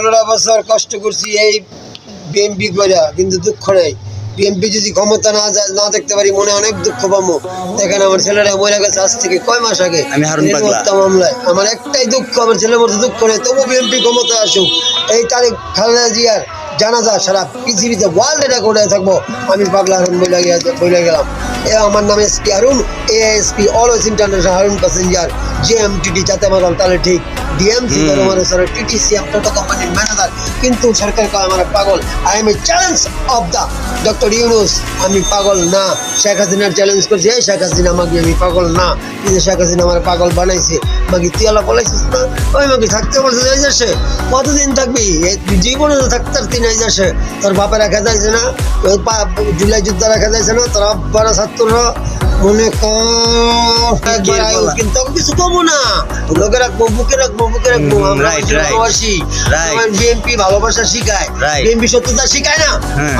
15 বছর কষ্ট করছি এই বিএনপি করে, কিন্তু দুঃখ নেই। বিএনপি যদি ক্ষমতা না দেখতে পারি মনে অনেক দুঃখ পাবো। দেখেন আমার ছেলেরা মরে গেছে আজ থেকে কয় মাস আগে হত্যা মামলায়। আমার একটাই দুঃখ, আমার ছেলের মধ্যে দুঃখ নেই। তবু বিএনপি ক্ষমতা আসুক। এই তারিখ খালেদা জিয়ার জানাজা সারা পৃথিবীতে ওয়ার্ল্ড রেকর্ডে থাকবো। আমি পাগলা হারুন বলে গেলাম। আমার নাম SP Harun, ASP always international Harun passenger, JMTT যাতে আমার তাহলে ঠিক, ডিএমসি টিটিসি আপনার কোম্পানির ম্যানেজার। কিন্তু সরকার কয় আমার পাগল। I M A challenge of the doctor Yunus. আমি পাগল না। শেখ হাসিনার চ্যালেঞ্জ করছি, এই শেখ হাসিনা আমাকে আমি পাগল না, কিন্তু শেখ হাসিনা আমার পাগল বানাইছে। মাকে তুই আলা বলাইছিস না, ওই মাকে থাকতে বলছে এই দেশে কতদিন থাকবি? জীবনে তো থাকতে তিন এই দেশে। তোর বাপে রাখা যাইছে না, জুলাই যুদ্ধ রাখা যাইছে না, তোর আব্বারা ছাত্ররা মনে কর কিন্তু কিছু কমো না। লোকে রাখবো, বুকে রাখবো, বুকে রাখবো। ভালোবাসি বিএনপি, ভালোবাসা শিখায় বিএনপি, সত্যতা শিখায় না।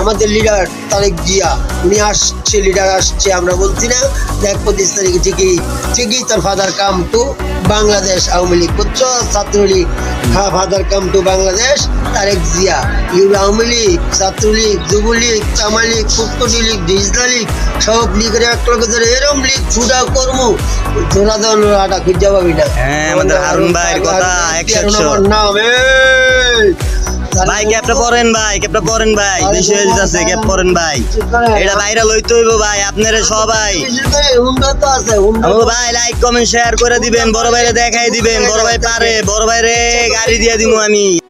আমাদের লিডার তারেক জিয়া উনি আসছে, লিডার আসছে, আমরা বলছি না। দেখ 25 তারিখে ঠিকই তার father come to Bangladesh. Awami League বুঝছো, Chhatra League, father come to Bangladesh Tarek Zia. Awami League, Chhatra League, Jubo League, তামালীগ, ফুটকটি লীগ, ডিজিটাল লীগ, সব লীগের এক লগে ধরে এরম লীগ ছুটা করবো। জোড়া দেওয়ানো আটা খুঁজা পাবি না। আমাদের হারুন ভাইয়ের কথা 100 নাম ভাই। ক্যাপটা পরেন ভাই, ক্যাপটা পরেন ভাই, দেশে যাচ্ছে ক্যাপ পরেন ভাই। এটা ভাইরাল হইতে হইব ভাই, আপনারা সবাই ভাই লাইক কমেন্ট শেয়ার করে দিবেন, বড় ভাইরে দেখাই দিবেন। বড় ভাই পারে, বড় ভাইরে গাড়ি দিয়ে দিব আমি।